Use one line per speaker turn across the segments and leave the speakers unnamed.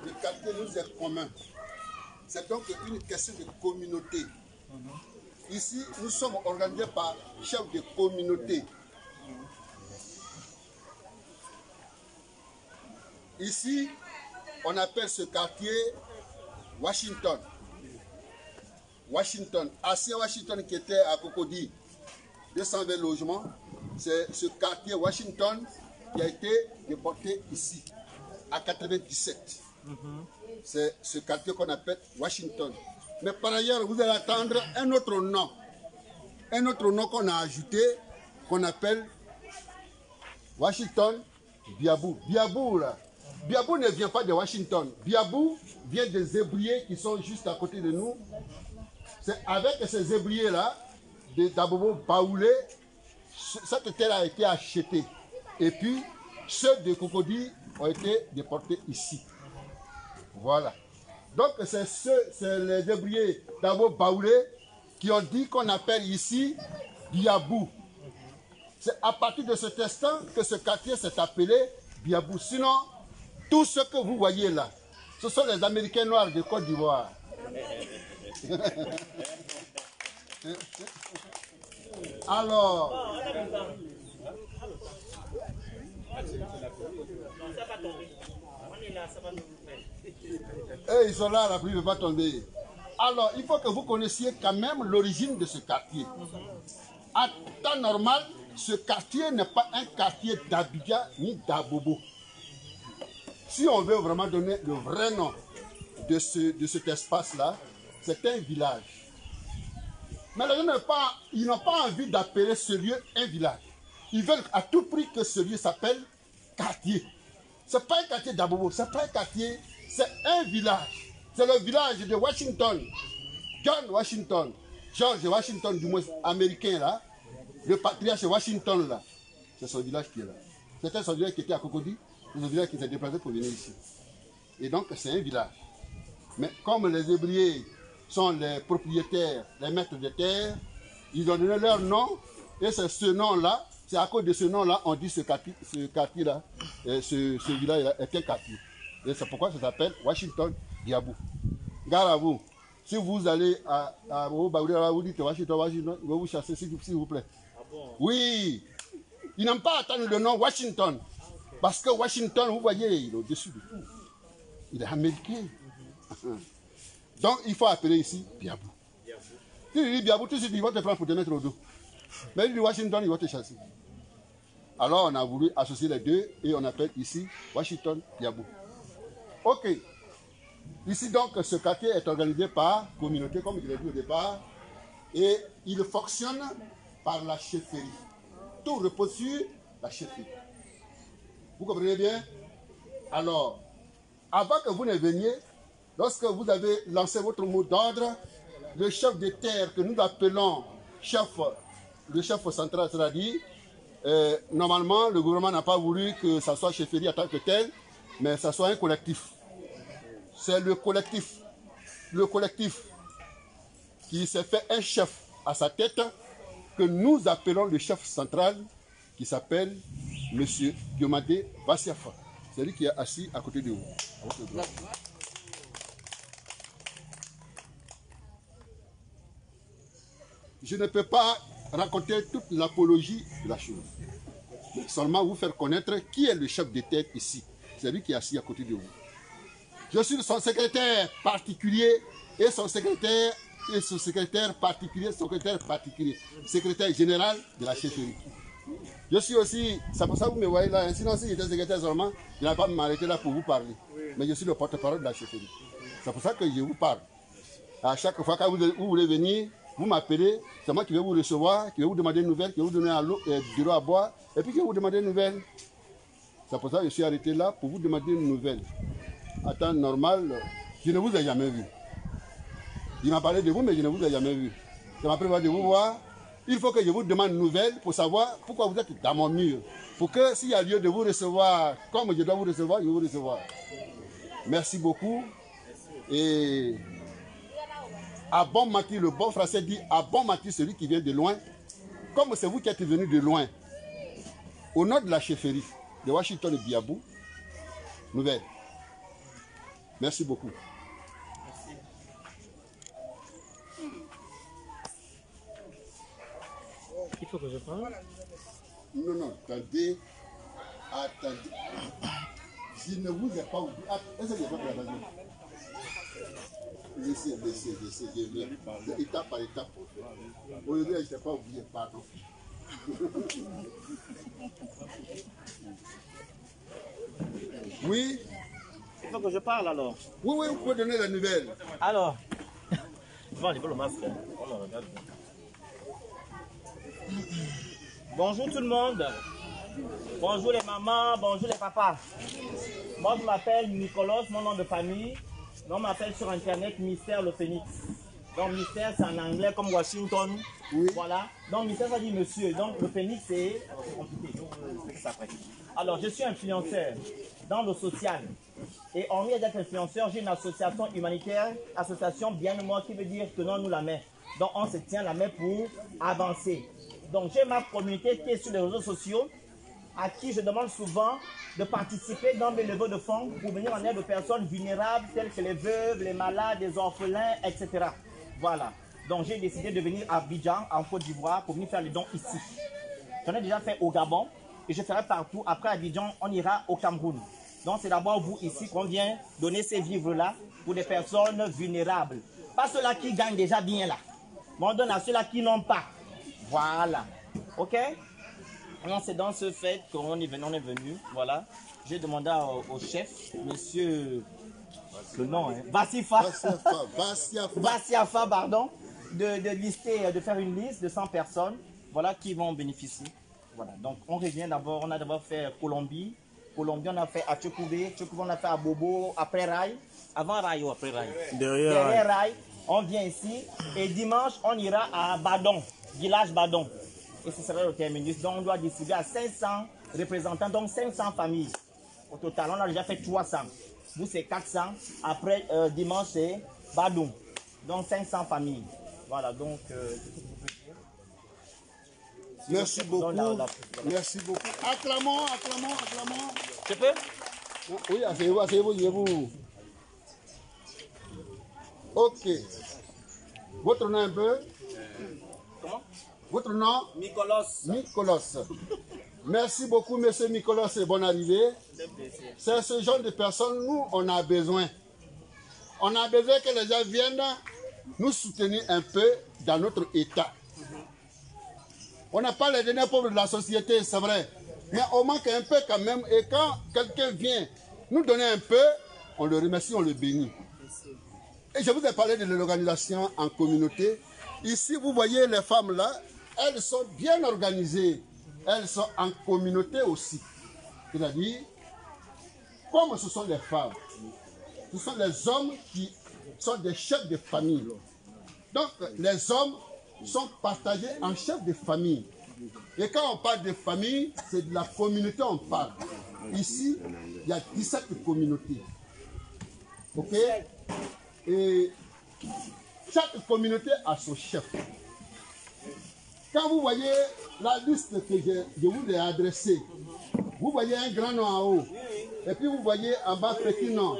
le quartier nous est commun. C'est donc une question de communauté. Ici, nous sommes organisés par chefs de communauté. Ici, on appelle ce quartier Washington. Washington. Ancien Washington qui était à Cocody, 220 logements. C'est ce quartier Washington qui a été déporté ici, à 97. C'est ce quartier qu'on appelle Washington. Mais par ailleurs, vous allez attendre un autre nom. Un autre nom qu'on a ajouté, qu'on appelle Washington Biabou. Biabou, là. Biabou ne vient pas de Washington. Biabou vient des zébriers qui sont juste à côté de nous. C'est avec ces zébriers-là, d'Abobo Baoulé, cette terre a été achetée. Et puis, ceux de Cocody ont été déportés ici. Voilà. Donc, c'est les zébriers d'Abobo Baoulé qui ont dit qu'on appelle ici Biabou. C'est à partir de cet instant que ce quartier s'est appelé Biabou. Sinon, tout ce que vous voyez là, ce sont les Américains noirs de Côte d'Ivoire. Alors, ils sont là, la pluie ne va pas tomber. Alors, il faut que vous connaissiez quand même l'origine de ce quartier. À temps normal, ce quartier n'est pas un quartier d'Abidjan ni d'Abobo. Si on veut vraiment donner le vrai nom de cet espace-là, c'est un village. Mais les gens ils n'ont pas envie d'appeler ce lieu un village. Ils veulent à tout prix que ce lieu s'appelle quartier. Ce n'est pas un quartier d'Abobo, ce n'est pas un quartier, c'est un village. C'est le village de Washington. John Washington, George Washington, du moins américain là, le patriarche Washington là, c'est son village qui est là. C'était son village qui était à Cocody, c'est son village qui s'est déplacé pour venir ici. Et donc c'est un village. Mais comme les Hébriers sont les propriétaires, les maîtres de terre, ils ont donné leur nom, et c'est ce nom-là, c'est à cause de ce nom-là, on dit ce quartier-là, ce village-là est un quartier. Et c'est pourquoi ça s'appelle Washington Biabou. Gare à vous. Si vous allez à vous dites Washington, Washington, il va vous chasser s'il vous plaît.
Ah bon?
Oui. Ils n'aiment pas attendre le nom Washington. Okay. Parce que Washington, vous voyez, il est au-dessus de tout. Il est américain. Donc, il faut appeler ici Biabou. Si tu dis Biabou, tout de suite, ils vont te prendre pour te mettre au dos. Mais il dit Washington, ils vont te chasser. Alors, on a voulu associer les deux et on appelle ici Washington Biabou. Ok. Ici, donc, ce quartier est organisé par communauté, comme je l'ai dit au départ, et il fonctionne par la chefferie. Tout repose sur la chefferie. Vous comprenez bien? Alors, avant que vous ne veniez, lorsque vous avez lancé votre mot d'ordre, le chef de terre que nous appelons le chef central, c'est-à-dire, normalement, le gouvernement n'a pas voulu que ça soit chefferie en tant que tel, mais ça soit un collectif. C'est le collectif qui s'est fait un chef à sa tête, que nous appelons le chef central, qui s'appelle M. Diomade Bassiafa. C'est lui qui est assis à côté de vous. Je ne peux pas raconter toute l'apologie de la chose, mais seulement vous faire connaître qui est le chef de tête ici. C'est lui qui est assis à côté de vous. Je suis son secrétaire particulier et son secrétaire particulier, secrétaire général de la chefferie. Je suis aussi, c'est pour ça que vous me voyez là, sinon si j'étais secrétaire seulement, je n'allais pas m'arrêter là pour vous parler. Mais je suis le porte-parole de la chefferie. C'est pour ça que je vous parle. À chaque fois que vous voulez venir, vous m'appelez, c'est moi qui vais vous recevoir, qui vais vous demander une nouvelle, qui vais vous donner de l'eau à boire, et puis qui vais vous demander une nouvelle. C'est pour ça que je suis arrêté là pour vous demander une nouvelle. À temps normal, je ne vous ai jamais vu. Il m'a parlé de vous, mais je ne vous ai jamais vu. C'est ma première fois de vous voir. Il faut que je vous demande une nouvelle pour savoir pourquoi vous êtes dans mon mur. Pour que s'il y a lieu de vous recevoir, comme je dois vous recevoir, je vais vous recevoir. Merci beaucoup. Et à bon matin, le bon français dit à bon matin celui qui vient de loin. Comme c'est vous qui êtes venu de loin, au nom de la chefferie de Washington et Biabou, nouvelle. Merci beaucoup.
Il faut que je prenne.
Non, non, attendez. Attendez. Je ne vous ai pas oublié. Est-ce que je vais pas la base? Laissez. Je viens. Étape par étape. Aujourd'hui, je ne t'ai pas oublié. Pardon. Oui.
Il faut que je parle alors.
Oui, vous pouvez donner la nouvelle.
Alors. Je vais enlever le masque. On le regarde. Bonjour tout le monde. Bonjour les mamans, bonjour les papas. Moi je m'appelle Nicolas, mon nom de famille. On m'appelle sur internet Mystère le Phénix. Donc Mystère c'est en anglais comme Washington.
Oui.
Voilà. Donc Mystère ça dit monsieur. Donc le Phénix c'est compliqué. Donc, je fais ça après. Alors je suis influenceur dans le social. Et hormis d'être influenceur, j'ai une association humanitaire, association bien de moi qui veut dire tenons-nous la main. Donc on se tient la main pour avancer. Donc j'ai ma communauté qui est sur les réseaux sociaux, à qui je demande souvent de participer dans mes levées de fonds pour venir en aide aux personnes vulnérables telles que les veuves, les malades, les orphelins, etc. Voilà. Donc j'ai décidé de venir à Abidjan, en Côte d'Ivoire, pour venir faire les dons ici. J'en ai déjà fait au Gabon et je ferai partout. Après Abidjan, on ira au Cameroun. Donc c'est d'abord vous ici qu'on vient donner ces vivres-là pour des personnes vulnérables. Pas ceux-là qui gagnent déjà bien là. Mais on donne à ceux-là qui n'ont pas. Voilà. Ok? Non, c'est dans ce fait qu'on est venu. Voilà. J'ai demandé au chef, monsieur, le nom, hein, Bassiafa, pardon, de lister, de faire une liste de 100 personnes, voilà, qui vont bénéficier. Voilà. Donc, on revient d'abord, on a d'abord fait Colombie. Colombie, on a fait à Tchokoubé. Tchokoubé, on a fait à Bobo, après Rail. Avant Rail ou après Rail? Derrière Rail. On vient ici. Et dimanche, on ira à Badon, village Badon. Et ce sera le terminus. Donc, on doit distribuer à 500 représentants, donc 500 familles. Au total, on a déjà fait 300. Vous, c'est 400. Après, dimanche, c'est Badon. Donc, 500 familles. Voilà, donc...
Merci beaucoup. Merci beaucoup. Acclamons.
Je peux?
Oui, asseyez-vous. Ok. Votre nom un peu?
Comment?
Votre nom?
Nicolas.
Merci beaucoup, monsieur Nicolas, et bonne arrivée. C'est ce genre de personnes, nous, on a besoin. On a besoin que les gens viennent nous soutenir un peu dans notre état. On n'a pas les derniers pauvres de la société, c'est vrai. Mais on manque un peu quand même. Et quand quelqu'un vient nous donner un peu, on le remercie, on le bénit. Et je vous ai parlé de l'organisation en communauté. Ici, vous voyez les femmes là, elles sont bien organisées. Elles sont en communauté aussi. C'est-à-dire, comme ce sont des femmes, ce sont les hommes qui sont des chefs de famille. Donc, les hommes sont partagés en chefs de famille. Et quand on parle de famille, c'est de la communauté on parle. Ici, il y a 17 communautés. Ok? Et chaque communauté a son chef. Quand vous voyez la liste que je vous ai adressée, vous voyez un grand nom en haut. Et puis vous voyez en bas petit nom.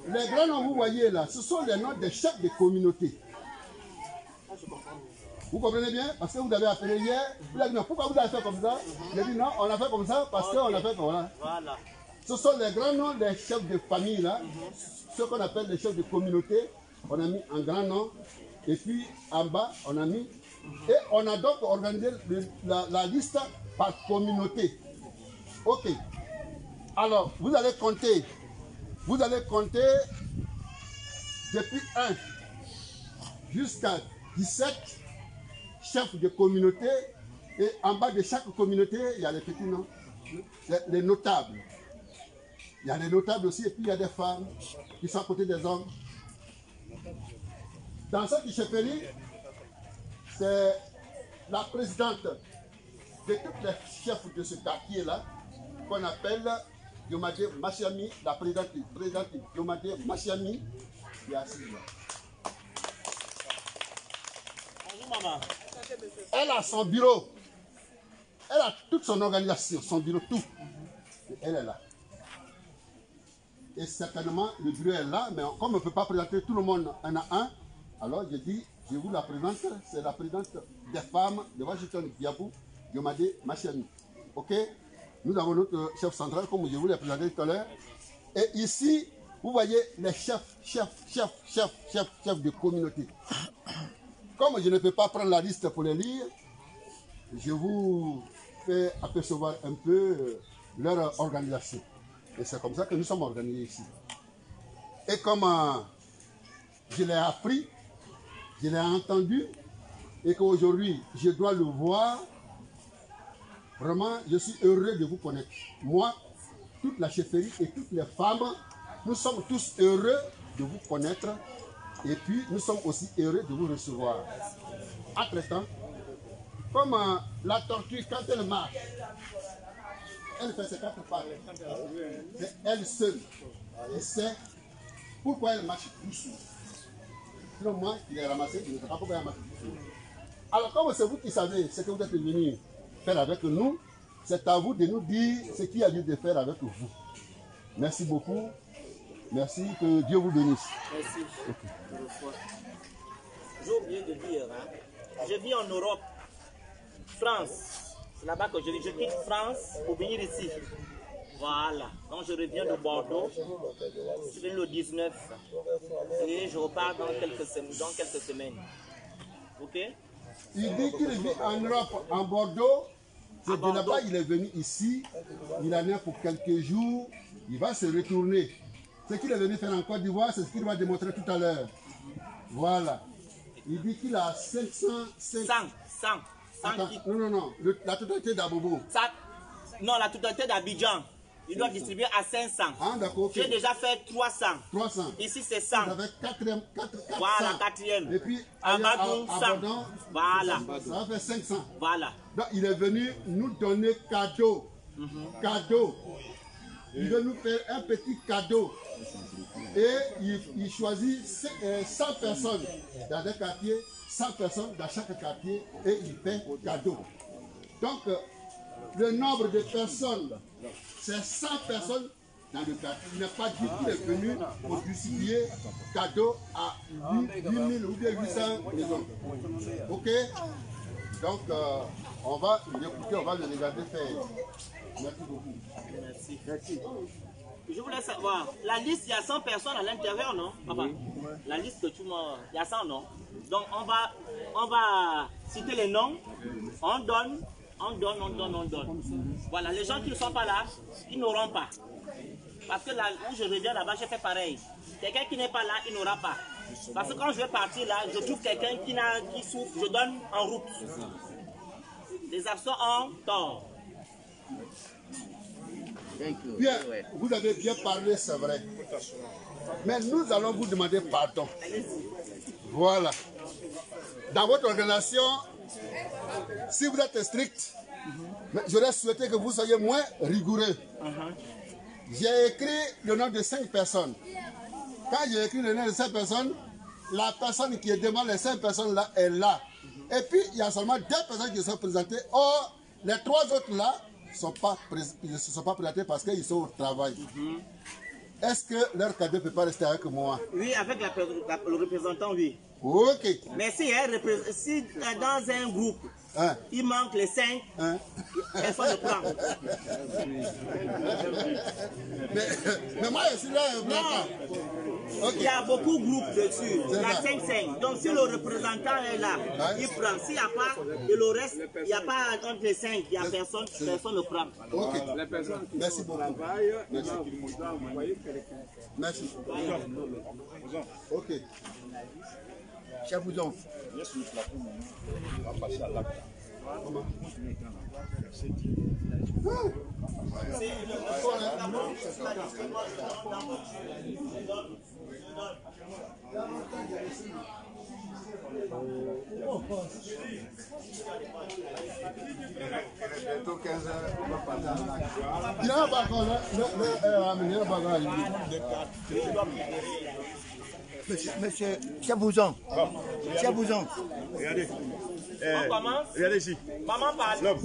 Les grands noms que vous voyez là, ce sont les noms des chefs de communauté. Vous comprenez bien? Parce que vous avez appelé hier, vous avez dit non, pourquoi vous avez fait comme ça? Il a dit non, on a fait comme ça parce qu'on a fait comme ça. Voilà. Ce sont les grands noms des chefs de famille là, ceux qu'on appelle les chefs de communauté. On a mis un grand nom. Et puis en bas, on a mis. Et on a donc organisé la liste par communauté. Ok. Alors, vous allez compter. Vous allez compter depuis 1 jusqu'à 17 chefs de communauté. Et en bas de chaque communauté, il y a les petits noms. Les notables. Il y a les notables aussi. Et puis il y a des femmes qui sont à côté des hommes. Dans cette chefferie, c'est la présidente de tous les chefs de ce quartier-là, qu'on appelle Yomade Machiami, la présidente Yomade Machiami, qui est assise là.
Bonjour maman.
Elle a son bureau. Elle a toute son organisation, son bureau, tout. Et elle est là. Et certainement, le bureau est là, mais comme on ne peut pas présenter tout le monde un à un, alors je dis, je vous la présente, c'est la présidente des femmes de Washington, Diabou, Yomade Machani. Ok? Nous avons notre chef central, comme je vous l'ai présenté tout à l'heure. Et ici, vous voyez les chefs de communauté. Comme je ne peux pas prendre la liste pour les lire, je vous fais apercevoir un peu leur organisation. Et c'est comme ça que nous sommes organisés ici. Et comme je l'ai appris, je l'ai entendu, et qu'aujourd'hui je dois le voir, vraiment je suis heureux de vous connaître. Moi, toute la chefferie et toutes les femmes, nous sommes tous heureux de vous connaître, et puis nous sommes aussi heureux de vous recevoir. Entre-temps, comme la tortue, quand elle marche, elle fait ses quatre pas. C'est elle seule qui sait pourquoi elle marche doucement. Sinon, moi, qui l'ai ramassé, je ne sais pas pourquoi elle marche doucement. Alors, comme c'est vous qui savez ce que vous êtes venus faire avec nous, c'est à vous de nous dire ce qu'il y a lieu de faire avec vous. Merci beaucoup. Merci, que Dieu vous bénisse.
Merci. Okay. J'ai oublié de dire, hein, je vis en Europe, France. C'est là-bas que je vis. Je quitte France pour venir ici. Voilà. Donc je reviens de Bordeaux. Je viens le 19. Et je repars dans quelques semaines. Ok?
Il dit qu'il vit en Europe, en Bordeaux. C'est de là-bas il est venu ici. Il en est pour quelques jours. Il va se retourner. Ce qu'il est venu faire en Côte d'Ivoire, c'est ce qu'il va démontrer tout à l'heure. Voilà. Il dit qu'il a 500...
100.
Attends, non. La totalité d'Abobo.
Non, la totalité d'Abidjan. Il doit distribuer à 500.
Ah, d'accord. Okay.
J'ai déjà fait 300.
300.
Ici, c'est 100.
Vous avez 400.
Voilà, 4e.
Et puis,
Amadou, 100. Voilà.
Ça va faire 500.
Voilà.
Donc, il est venu nous donner cadeau. Cadeau. Il veut nous faire un petit cadeau. Et il choisit 100 personnes dans un quartier, 100 personnes dans chaque quartier, et il fait cadeau. Donc, le nombre de personnes, c'est 100 personnes dans le quartier. Il n'a pas dit qu'il est venu pour distribuer cadeau à 8 000 ou bien 800 maisons. Ok? Donc, on va l'écouter, on va le regarder faire. Merci beaucoup.
Merci. Je voulais savoir, la liste, il y a 100 personnes à l'intérieur, non, papa? La liste que tu m'as, il y a 100, non? Donc on va citer les noms, on donne. Voilà, les gens qui ne sont pas là, ils n'auront pas. Parce que là où je reviens là-bas, j'ai fait pareil. Quelqu'un qui n'est pas là, il n'aura pas. Parce que quand je vais partir là, je trouve quelqu'un qui souffre, je donne en route. Les absents ont tort.
Bien, vous avez bien parlé, c'est vrai. Mais nous allons vous demander pardon. Voilà. Dans votre organisation, si vous êtes strict, j'aurais souhaité que vous soyez moins rigoureux. J'ai écrit le nom de 5 personnes. Quand j'ai écrit le nom de 5 personnes, la personne qui est devant les 5 personnes là est là. Et puis, il y a seulement 2 personnes qui sont présentées. Or, les 3 autres là, ils ne se sont pas présentés parce qu'ils sont au travail. Est-ce que leur cadeau ne peut pas rester avec moi?
Oui, avec le représentant, oui.
Ok.
Mais si dans un groupe, il manque les 5, personne ne prend.
Mais moi, je suis là.
Okay. Il y a beaucoup de groupes dessus. Il y a 5. Donc si le représentant est là, il prend. S'il n'y a pas, et le reste, il n'y a pas entre les 5, il n'y a personne ne prend.
Ok. Merci beaucoup. Merci. Ok.
Chef Bouzon. Monsieur Chef Bouzon.
On commence.
Regardez ici.
Maman parle.